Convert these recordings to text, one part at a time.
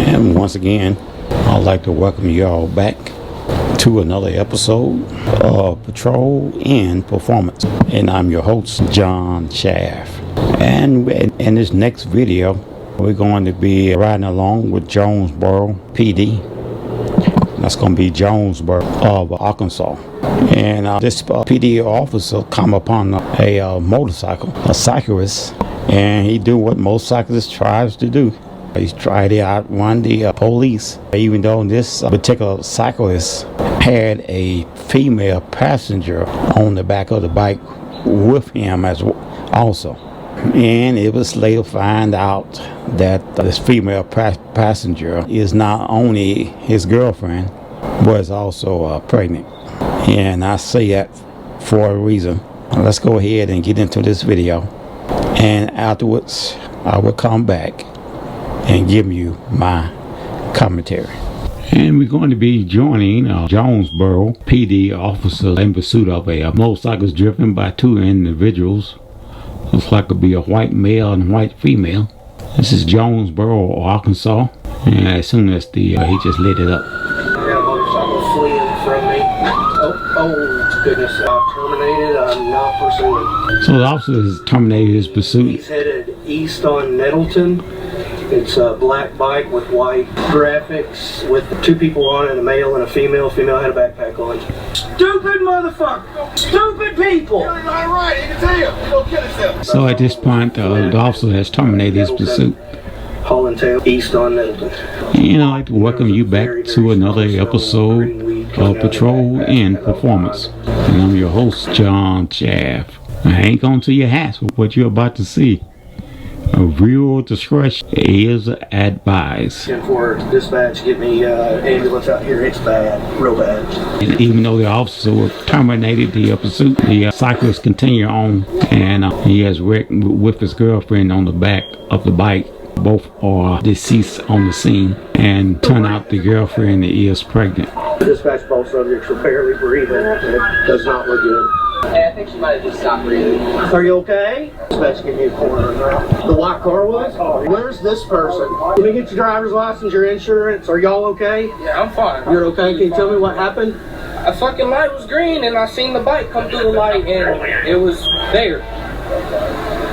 And once again, I'd like to welcome you all back to another episode of Patrol and Performance. And I'm your host, John Shaft. And in this next video, we're going to be riding along with Jonesboro P.D. That's going to be Jonesboro of Arkansas. And this PD officer come upon a motorcycle, a cyclist, and he do what most cyclists tries to do. He's tried to outrun the police, even though this particular cyclist had a female passenger on the back of the bike with him as also. And it was later found out that this female passenger is not only his girlfriend, but is also pregnant. And I say that for a reason. Let's go ahead and get into this video. And afterwards, I will come back and give you my commentary. And we're going to be joining Jonesboro PD officers in pursuit of a motorcycle driven by two individuals. Looks like it'll be a white male and white female. This is Jonesboro, Arkansas. And as soon as he just lit it up. Motorcycle fleeing from me. Oh goodness, terminated. I'm not pursuing. So the officer has terminated his pursuit. He's headed east on Nettleton. It's a black bike with white graphics with two people on it, a male and a female. Female had a backpack on. Stupid motherfucker! Stupid people! You're not right, you can tell you. He'll kill himself. So at this point, the officer has terminated his pursuit. Hauling tail east on Nettleton. And I'd like to welcome you back to another episode of Patrol and Performance. And I'm your host, John Shaft. Hang on to your hats with what you're about to see. A real discretion is advised. 10-4 dispatch, get me ambulance out here. It's bad, real bad. And even though the officer terminated the pursuit, the cyclist continued on, and he has wrecked with his girlfriend on the back of the bike. Both are deceased on the scene, and turn out the girlfriend is pregnant. Dispatch, both subjects are barely breathing, and it does not look good. Hey, I think she might have just stopped breathing. Are you okay? Dispatch, give me a corner. The white car was? Where's this person? Let me get your driver's license, your insurance. Are y'all okay? Yeah, I'm fine. You're okay? Can you tell me what happened? A fucking light was green and I seen the bike come through the light and it was there.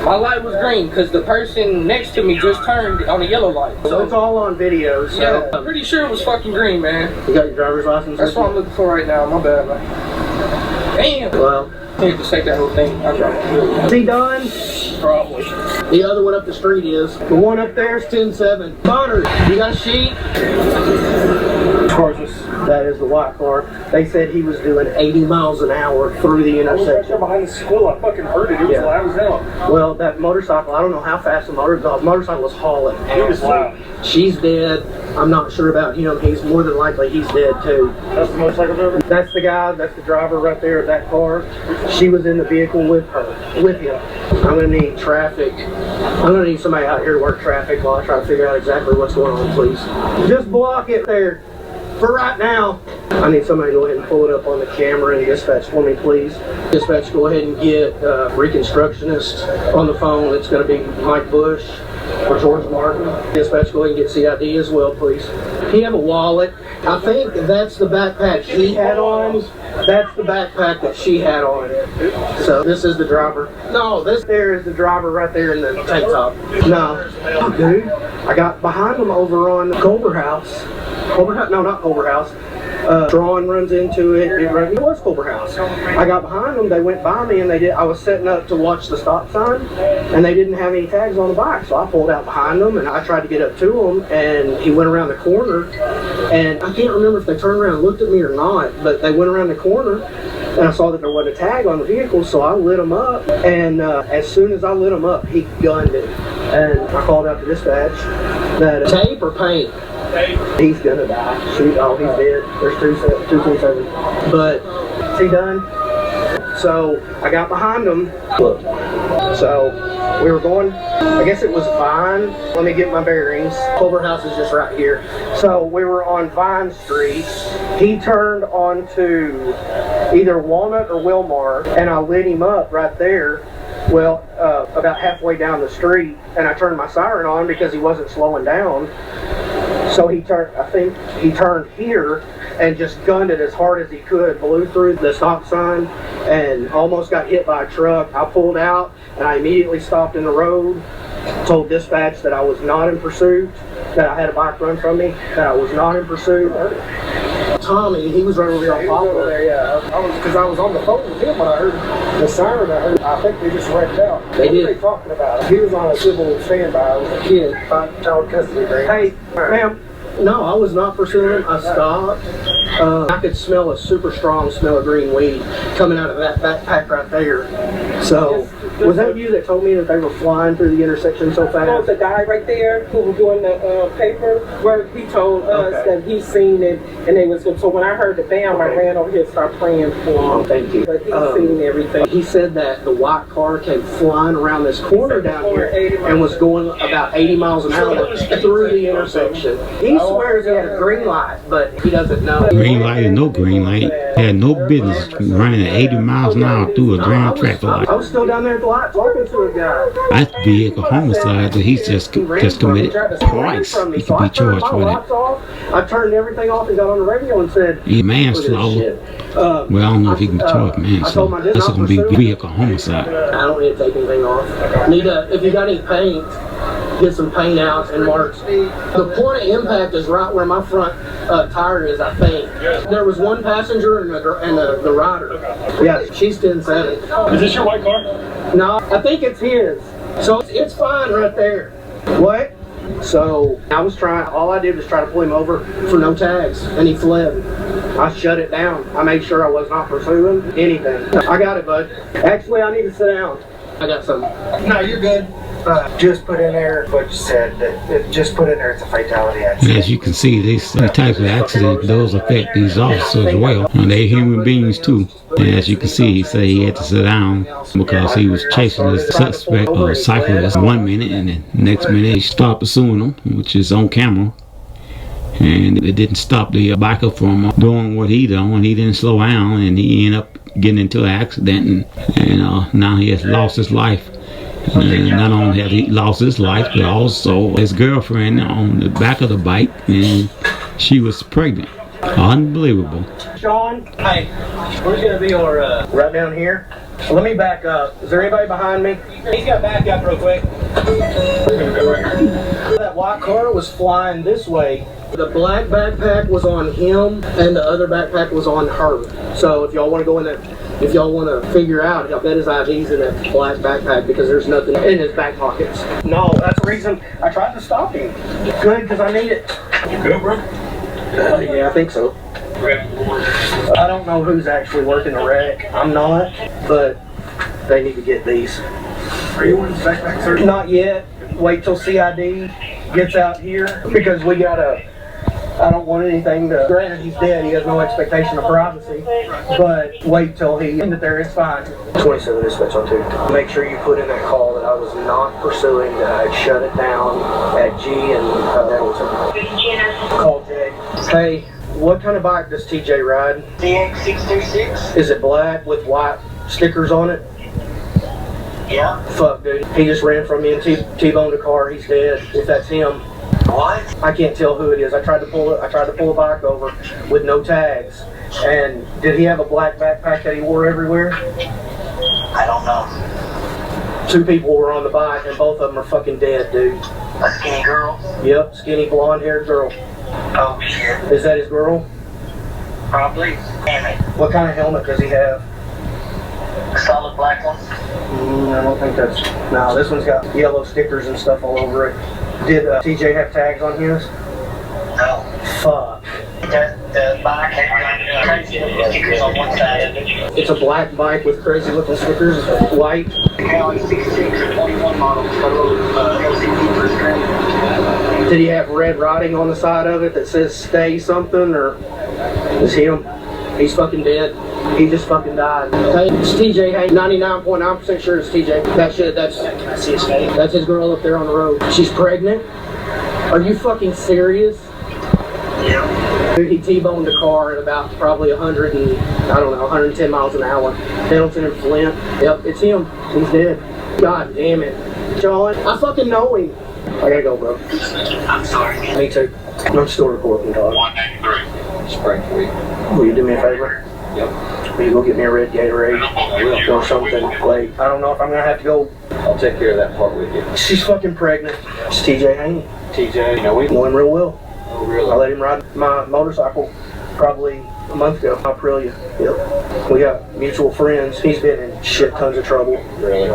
My light was green because the person next to me just turned on a yellow light. So it's all on video, so... Yeah, I'm pretty sure it was fucking green, man. You got your driver's license? That's what I'm looking for right now. My bad, man. Damn. Well... I need to take that whole thing. Is he done? Probably. The other one up the street is. The one up there is 10-7. Bonner, you got a sheet? Of course, that is the white car. They said he was doing 80 miles an hour through the intersection. Behind the school, I fucking heard it. It was loud as hell. Well, that motorcycle, I don't know how fast the motorcycle was hauling. It was loud. She's dead. I'm not sure about him. He's more than likely he's dead too. That's the motorcycle driver? That's the guy. That's the driver right there of that car. She was in the vehicle with him. I'm gonna need traffic. I'm gonna need somebody out here to work traffic while I try to figure out exactly what's going on, please. Just block it there. For right now, I need somebody to go ahead and pull it up on the camera and dispatch for me, please. Dispatch, go ahead and get Reconstructionist on the phone. It's going to be Mike Bush or George Martin. Dispatch, go ahead and get CID as well, please. He have a wallet. I think that's the backpack he had on. That's the backpack that she had on. So this is the driver. No, this there is the driver right there in the tank top. No, dude, I got behind them over on Culver House. No, not Culver House. Drawn runs into it. It was Culver House. I got behind them. They went by me, and I was setting up to watch the stop sign, and they didn't have any tags on the bike. So I pulled out behind them, and I tried to get up to him, and he went around the corner. And I can't remember if they turned around and looked at me or not, but they went around the corner, and I saw that there wasn't a tag on the vehicle, so I lit him up. And as soon as I lit him up, he gunned it. And I called out to dispatch that tape or paint. He's gonna die. Oh, he's dead. There's 227. But is he done? So I got behind him. Look. So we were going, I guess it was Vine. Let me get my bearings. Culver House is just right here. So we were on Vine Street. He turned onto either Walnut or Wilmar, and I lit him up right there. Well, about halfway down the street, and I turned my siren on because he wasn't slowing down. So he turned, I think he turned here and just gunned it as hard as he could, blew through the stop sign and almost got hit by a truck. I pulled out and I immediately stopped in the road, told dispatch that I was not in pursuit, that I had a bike run from me, that I was not in pursuit. Tommy, he was right over there on Poplar. There, yeah. Because I was on the phone with him when I heard the siren. I think they just wrecked out. They did. What were they talking about? He was on a civil standby with a kid, child custody agreement. Hey, ma'am. No, I was not pursuing him. I stopped. I could smell a super strong smell of green weed coming out of that backpack right there. So, was that you that told me that they were flying through the intersection so fast? The guy right there who was doing the paper work, he told us that he seen it, and they was. So when I heard the bam, I ran over here and started praying for him. Thank you. But he seen everything. He said that the white car came flying around this corner down here and was going about 80 miles an hour through the intersection. He swears he had a green light, but he doesn't know. Green light or no green light, had no business running at 80 miles an hour through a grand traffic light. I was still down there at the light talking to a guy. That's vehicle homicide that he's just committed twice. He could be charged for that. I turned everything off and got on the radio and said, He manslaughter. Well, I don't know if he can be charged manslaughter. This is going to be vehicle homicide. I don't need to take anything off. If you got any paint, get some paint out and marks. The point of impact is right where my front tire is, I think. There was one passenger and the rider. Yeah, she's 10-7. Is this your white car? No, I think it's his. So it's fine right there. What? So I was all I did was try to pull him over for no tags, and he fled. I shut it down. I made sure I was not pursuing anything. I got it, bud. Actually, I need to sit down. I got something. No, you're good. Just put in there what you said. Just put in there it's a fatality accident. As you can see, these types of accidents, those affect these officers as well. And they're human beings too. And as you can see, he said he had to sit down because he was chasing this suspect or cyclist 1 minute, and the next minute he started pursuing him, which is on camera. And it didn't stop the biker from doing what he done. He didn't slow down, and he ended up getting into an accident, and now he has lost his life. And not only had he lost his life, but also his girlfriend on the back of the bike, and she was pregnant. Unbelievable. Sean, hey, where's gonna be our right down here? Let me back up. Is there anybody behind me? He's got to back up real quick. That white car was flying this way. The black backpack was on him, and the other backpack was on her. So if y'all want to go in there, if y'all want to figure out, I bet his ID's in that black backpack because there's nothing in his back pockets. No, that's the reason I tried to stop him. Good, because I need it. You good, bro? Yeah, I think so. I don't know who's actually working the wreck. I'm not, but they need to get these. Are you in backpack search? Not yet. Wait till CID gets out here because we gotta. I don't want anything to. Granted, he's dead. He has no expectation of privacy. But wait till he in there. It's fine. 27 dispatch on 2. Make sure you put in that call that I was not pursuing. That I had shut it down at G and Hamilton. Call Jay. Hey, what kind of bike does TJ ride? DX626? Is it black with white stickers on it? Yeah. Fuck, dude. He just ran from me and T-boned a car. He's dead. If that's him. What? I can't tell who it is. I tried to pull a bike over with no tags. And did he have a black backpack that he wore everywhere? I don't know. 2 people were on the bike and both of them are fucking dead, dude. A skinny girl? Yep, skinny blonde-haired girl. Oh shit. Is that his girl? Probably. Damn it. What kind of helmet does he have? A solid black one? I don't think that's... No, this one's got yellow stickers and stuff all over it. Did TJ have tags on his? No. Fuck. The bike had crazy little stickers on one side. It's a black bike with crazy looking stickers, white. Cali 66 21 model. LCD first grade. Did he have red writing on the side of it that says stay something, or is him? He's fucking dead. He just fucking died. Okay, it's TJ. Hey, 99.9% sure it's TJ. That's his face. That's his girl up there on the road. She's pregnant? Are you fucking serious? Yeah. Dude, he T-boned a car at about probably 110 miles an hour. Pendleton and Flint. Yep, it's him. He's dead. God damn it. John, I fucking know him. I gotta go, bro. I'm sorry. Me too. I'm still recording, dog. 193. Spray for you. Will you do me a favor? Yep. Will you go get me a red Gatorade? Or something. Like, I don't know if I'm gonna have to go. I'll take care of that part with you. She's fucking pregnant. It's TJ Haney. TJ, you know we Know him real well. Oh, really? I let him ride my motorcycle probably a month ago. Aprilia. Yep. We got mutual friends. He's been in shit tons of trouble. Really?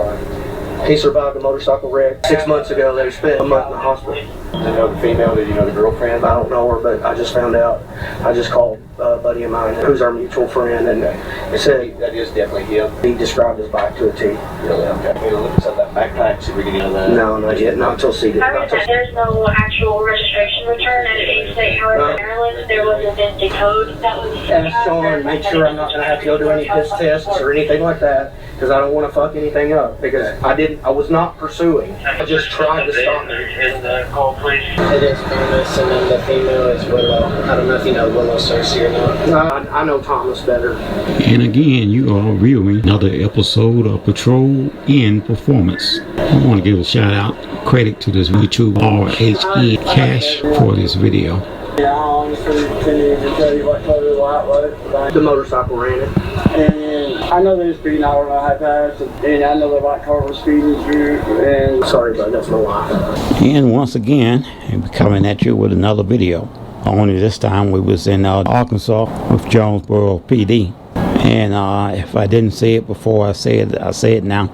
He survived a motorcycle wreck 6 months ago. They spent a month in the hospital. Did you know the female? Did you know the girlfriend? I don't know her, but I just found out. I just called a buddy of mine who's our mutual friend, and he said That is definitely him. he described his bike to a T. Really? Okay. We'll look at that backpack, see if we can get that. No, not yet. Not until seated. Not till There's no actual registration return at East State Highway, Maryland. There was a VIN code that was. ask Sean, make sure I'm not going to have to go do any piss tests or anything like that, because I don't want to fuck anything up, because I was not pursuing. I just tried to stop me. In the call, please. It is Thomas, and then the female is Willow. I don't know if you know Willow Cersei or not. I know Thomas better. And again, you are viewing another episode of Patrol in Performance. I want to give a shout out, credit to this YouTube RHN Cash for this video. Yeah, I honestly couldn't even tell you what color the light was. The motorcycle ran it. And I know they were speeding, I don't know how fast, and I know the white car was speeding through, and Sorry, bud, that's my wife. And once again, we're coming at you with another video. Only this time we was in Arkansas with Jonesboro P.D. And if I didn't say it before, I say it now.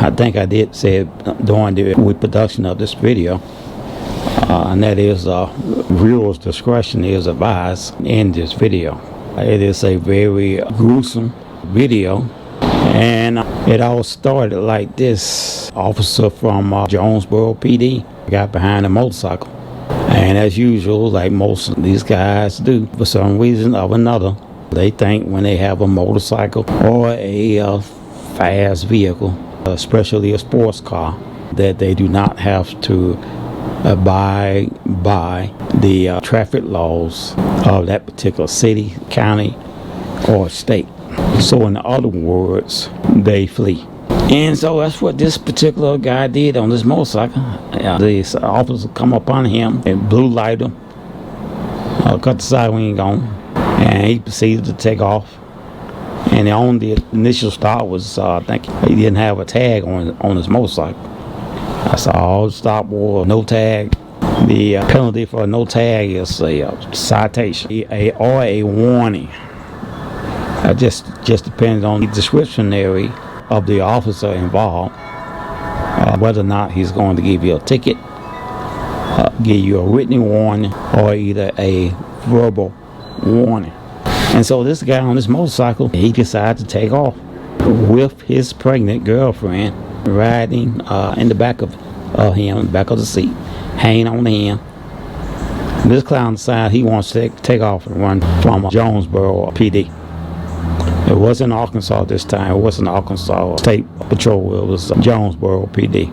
I think I did say it during the production of this video. And that is viewer's discretion is advised in this video. It is a very gruesome video, and it all started like this. Officer from Jonesboro P.D. got behind a motorcycle, and as usual, like most of these guys do, for some reason or another, they think when they have a motorcycle or a fast vehicle, especially a sports car, that they do not have to abide by the traffic laws of that particular city, county, or state. So in other words, they flee. And so that's what this particular guy did on this motorcycle. The officer come up on him and blue light him, cut the side wing on, and he proceeded to take off. And the initial stop was, I think he didn't have a tag on his motorcycle. That's all the stop was, no tag. The penalty for no tag is a citation or a warning. It just depends on the discretionary of the officer involved, whether or not he's going to give you a ticket, give you a written warning, or either a verbal warning. And so this guy on this motorcycle, he decided to take off with his pregnant girlfriend riding in the back of him, back of the seat, hanging on to him. This clown decided he wants to take off and run from Jonesboro P.D. It wasn't Arkansas this time. It wasn't Arkansas State Patrol. It was Jonesboro P.D.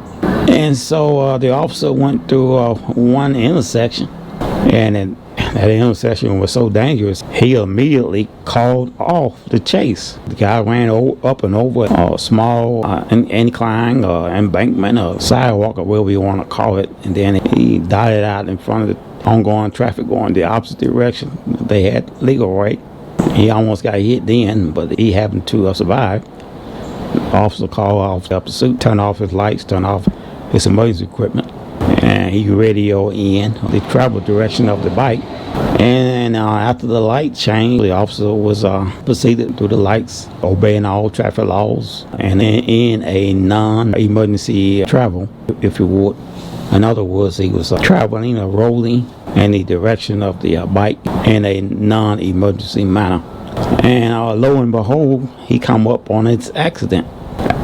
And so the officer went through one intersection, and that intersection was so dangerous, he immediately called off the chase. The guy ran up and over a small incline or embankment or sidewalk or whatever you want to call it, and then he darted out in front of the ongoing traffic going the opposite direction. They had legal right. He almost got hit then, but he happened to survive. The officer called off the pursuit, turned off his lights, turned off his emergency equipment, and he radioed in the travel direction of the bike. And after the light changed, the officer was proceeded through the lights, obeying all traffic laws, and in a non-emergency travel, if you would. In other words, he was traveling or rolling in the direction of the bike in a non-emergency manner. And lo and behold, he come up on its accident.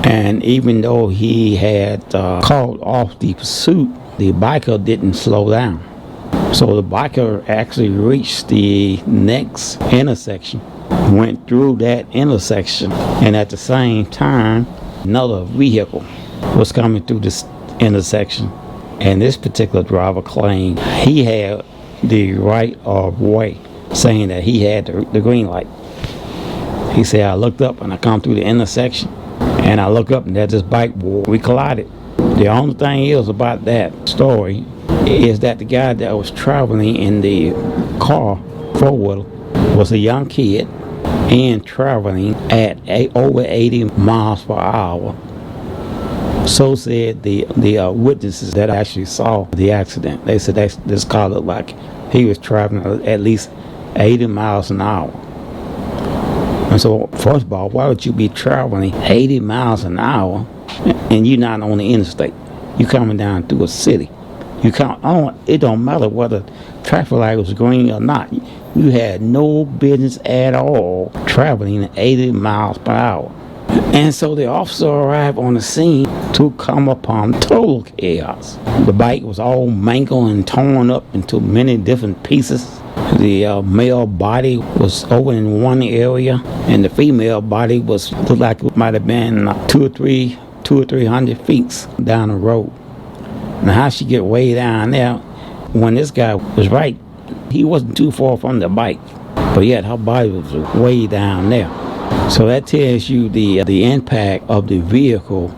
And even though he had called off the pursuit, the biker didn't slow down. So the biker actually reached the next intersection, went through that intersection, and at the same time, another vehicle was coming through this intersection. And this particular driver claimed he had the right of way, saying that he had the green light. He said, I looked up and I come through the intersection, and I look up and there's this bike board. We collided. The only thing is about that story is that the guy that was traveling in the car, four-wheeler, was a young kid and traveling at over 80 miles per hour. So said the witnesses that actually saw the accident. They said this car looked like he was traveling at least 80 miles an hour. And so, first of all, why would you be traveling 80 miles an hour and you're not on the interstate? You're coming down through a city. It don't matter whether traffic light was green or not. You had no business at all traveling at 80 miles per hour. And so the officer arrived on the scene to come upon total chaos. The bike was all mangled and torn up into many different pieces. The male body was over in one area, and the female body looked like it might have been 200 or 300 feet down the road. Now, how she get way down there? When this guy was right, he wasn't too far from the bike, but yet her body was way down there. So that tells you the impact of the vehicle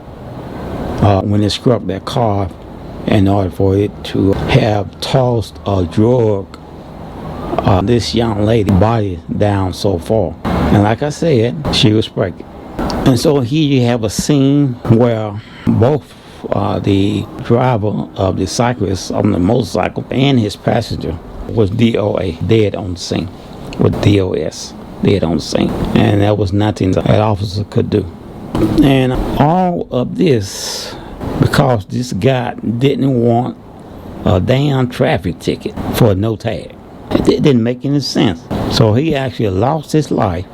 when it struck that car, in order for it to have tossed a drug this young lady body down so far. And like I said, she was pregnant. And so here you have a scene where both the driver of the cyclist on the motorcycle and his passenger was DOA, dead on the scene, with DOS, dead on the scene. And there was nothing that officer could do. And all of this because this guy didn't want a damn traffic ticket for no tag. It didn't make any sense. So he actually lost his life,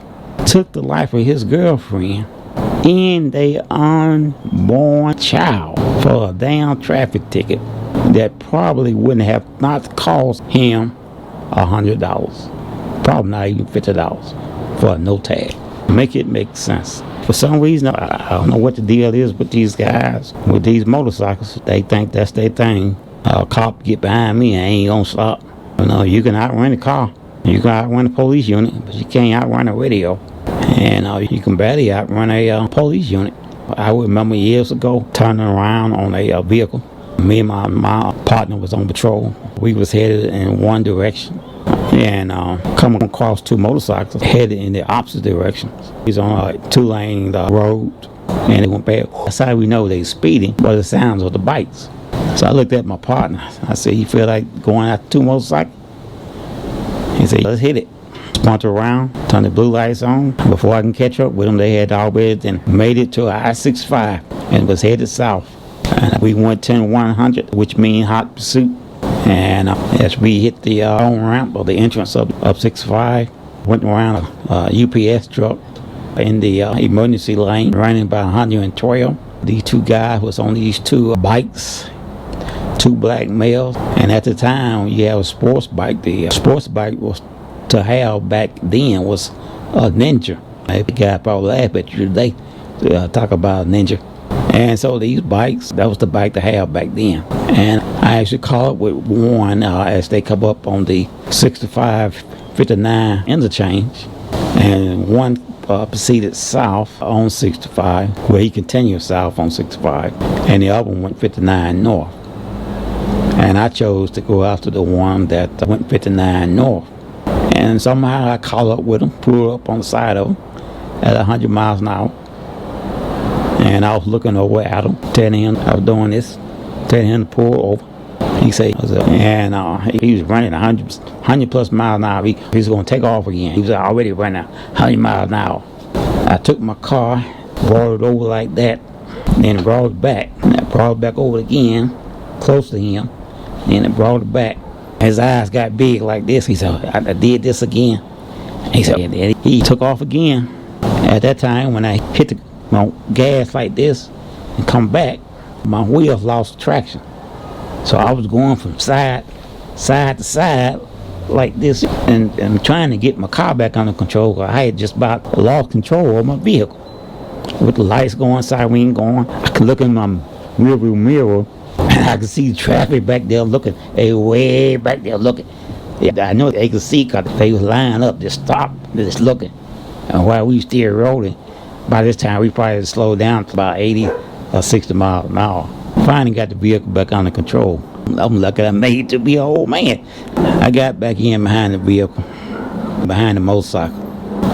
took the life of his girlfriend and their unborn child for a damn traffic ticket that probably wouldn't have not cost him $100, probably not even $50 for a no tag. Make it make sense. For some reason, I don't know what the deal is with these guys, with these motorcycles. They think that's their thing. A cop get behind me and ain't gonna stop. You know, you can outrun a car, you can outrun a police unit, but you can't outrun a radio. And you can barely outrun a police unit. I remember years ago turning around on a vehicle. Me and my partner was on patrol. We was headed in one direction and coming across two motorcycles headed in the opposite directions. He's on a 2-lane road and it went bad. That's how we know they speeding, by the sounds of the bikes. So I looked at my partner. I said, "You feel like going after two motorcycles?" He said, "Let's hit it." Spun around, turned the blue lights on. Before I can catch up with them, they had already made it to I-65 and was headed south. And we went 10-100, which means hot pursuit. And as we hit the on-ramp or the entrance of 65, went around a UPS truck in the emergency lane, running by 112. These two guys was on these two bikes, two black males. And at the time, you have a sports bike. The sports bike was to have back then was a Ninja. Every guy probably laugh at you today to talk about a Ninja. And so these bikes, that was the bike to have back then. And I actually caught up with one as they come up on the 65-59 interchange. And one proceeded south on 65, where he continued south on 65. And the other one went 59 north. And I chose to go after the one that went 59 north. And somehow I caught up with him, pulled up on the side of him at 100 miles an hour. And I was looking over at him, telling him I was doing this, telling him to pull over. He said, and he was running 100 plus miles an hour. He was going to take off again. He was already running 100 miles an hour. I took my car, brought it over like that, then brought it back. And I brought it back over again, close to him, and I brought it back. His eyes got big like this. He said, "I did this again." He said, he took off again. At that time, when I hit the gas like this and come back, my wheels lost traction. So I was going from side to side like this and trying to get my car back under control. I had just about lost control of my vehicle. With the lights going, siren going, I could look in my rearview mirror and I could see the traffic back there looking. They were way back there looking. I know they could see because they was lined up, just stopped, just looking. And while we still rolling, by this time we probably slowed down to about 80 or 60 miles an hour. Finally got the vehicle back under control. I'm lucky I made it to be an old man. I got back in behind the vehicle, behind the motorcycle,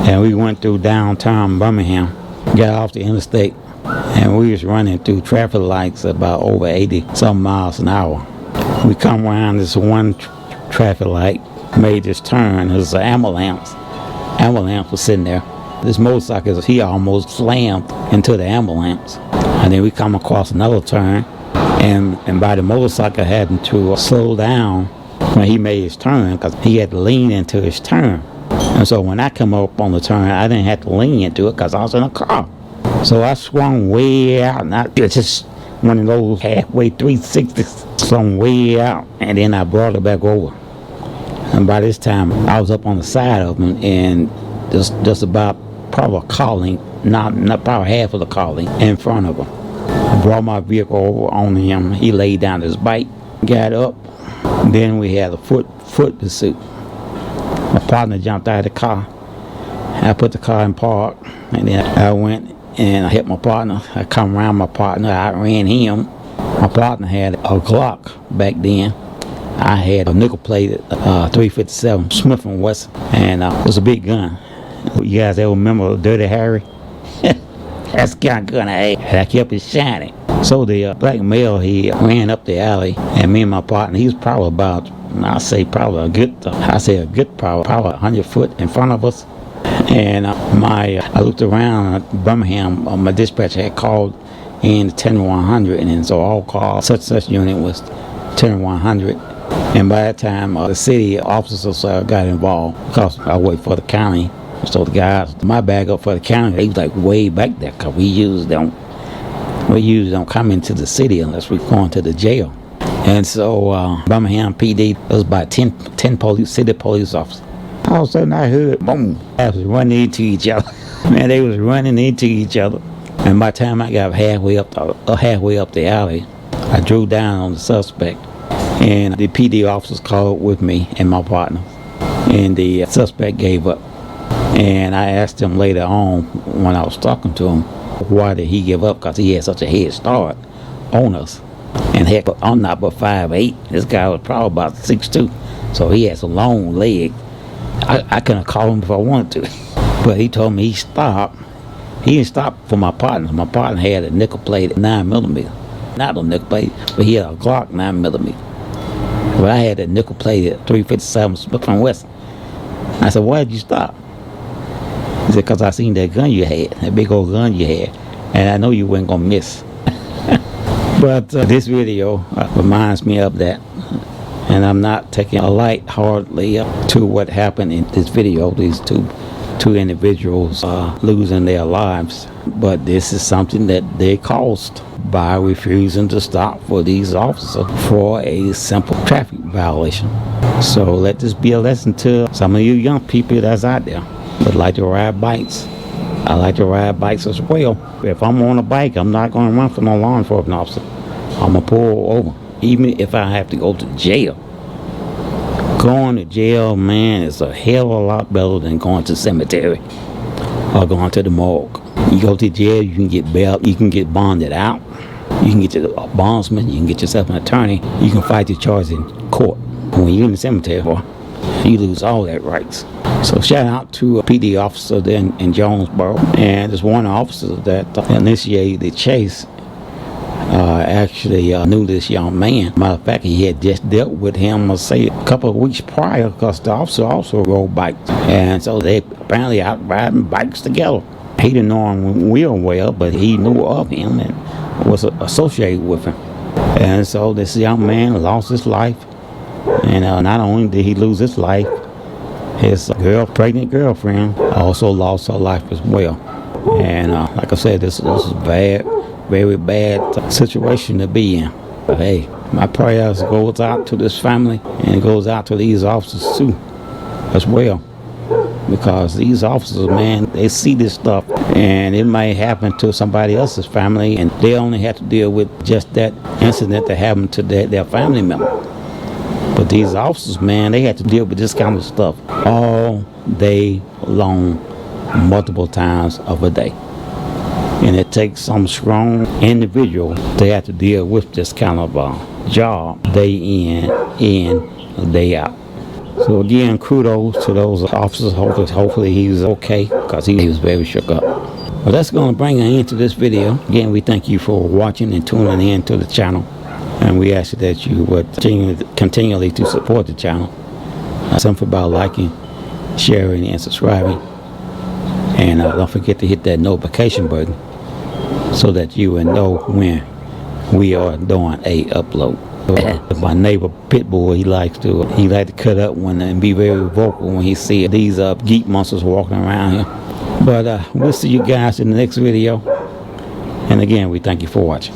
and we went through downtown Birmingham, got off the interstate, and we was running through traffic lights about over 80 some miles an hour. We come around this one traffic light, made this turn. There was an ambulance. Ambulance was sitting there. This motorcyclist, he almost slammed into the ambulance. And then we come across another turn, and by the motorcycle having to slow down when he made his turn, because he had to lean into his turn. And so when I come up on the turn, I didn't have to lean into it because I was in a car. So I swung way out, and I just one of those halfway 360s, swung way out, and then I brought it back over. And by this time, I was up on the side of him, and just about probably a car length, not probably half of the car length in front of him. I brought my vehicle over on him. He laid down his bike, got up. Then we had a foot pursuit. My partner jumped out of the car. I put the car in park, and then I went and I hit my partner. I come around my partner, I ran him. My partner had a Glock back then. I had a nickel-plated 357 Smith & Wesson, and it was a big gun. You guys ever remember Dirty Harry? That's the kind of gun I had. And I kept it shining. So the black male, he ran up the alley, and me and my partner, he was probably about, probably a good probably 100 foot in front of us. And I looked around Birmingham. My dispatcher had called in 10100, and then so all calls, such unit was 10100. And by that time, the city officers got involved because I worked for the county. So the guys, my bag up for the county, they was like way back there because we usually don't come into the city unless we're going to the jail. And so Birmingham P.D. there was about 10 city police officers. All of a sudden I heard boom, I was running into each other. Man, they was running into each other. And by the time I got halfway up the alley, I drew down on the suspect. And the PD officers called with me and my partner. And the suspect gave up. And I asked him later on when I was talking to him, why did he give up? Because he had such a head start on us. And heck, I'm not but 5'8". This guy was probably about 6'2". So he had some long legs. I couldn't have called him if I wanted to. But he told me he stopped. He didn't stop for my partner. My partner had a nickel-plated 9mm. Not a nickel-plated, but he had a Glock 9mm. But I had a nickel-plated 357 Smith & Wesson. I said, why did you stop? He said, because I seen that gun you had, that big old gun you had, and I know you weren't going to miss. But this video reminds me of that. And I'm not taking a light-heartedly to what happened in this video, these two individuals losing their lives. But this is something that they caused by refusing to stop for these officers for a simple traffic violation. So let this be a lesson to some of you young people that's out there that like to ride bikes. I like to ride bikes as well. If I'm on a bike, I'm not going to run for no law enforcement officer. I'm going to pull over, even if I have to go to jail. Going to jail, man, is a hell of a lot better than going to the cemetery or going to the morgue. You go to jail, you can get bail, you can get bonded out, you can get your bondsman, you can get yourself an attorney, you can fight your charges in court. When you're in the cemetery, you lose all that rights. So shout out to a PD officer there in Jonesboro, and there's one officer that initiated the chase. Actually knew this young man. Matter of fact, he had just dealt with him, let's say, a couple of weeks prior, because the officer also rode bikes. And so they apparently out riding bikes together. He didn't know him real well, but he knew of him and was associated with him. And so this young man lost his life. And not only did he lose his life, his pregnant girlfriend also lost her life as well. And like I said, this is bad. Very bad situation to be in. But hey, my prayers goes out to this family, and it goes out to these officers too, as well. Because these officers, man, they see this stuff, and it might happen to somebody else's family, and they only have to deal with just that incident that happened to their family member. But these officers, man, they have to deal with this kind of stuff all day long, multiple times of a day. And it takes some strong individual to have to deal with this kind of job day in, day out. So again, kudos to those officers. Hopefully he's okay, because he was very shook up. Well, that's going to bring an end to this video. Again, we thank you for watching and tuning in to the channel. And we ask that you would continually to support the channel. Something about liking, sharing, and subscribing. And don't forget to hit that notification button so that you will know when we are doing a upload. My neighbor Pitbull, he like to cut up and be very vocal when he see these geek monsters walking around here. But we'll see you guys in the next video. And again, we thank you for watching.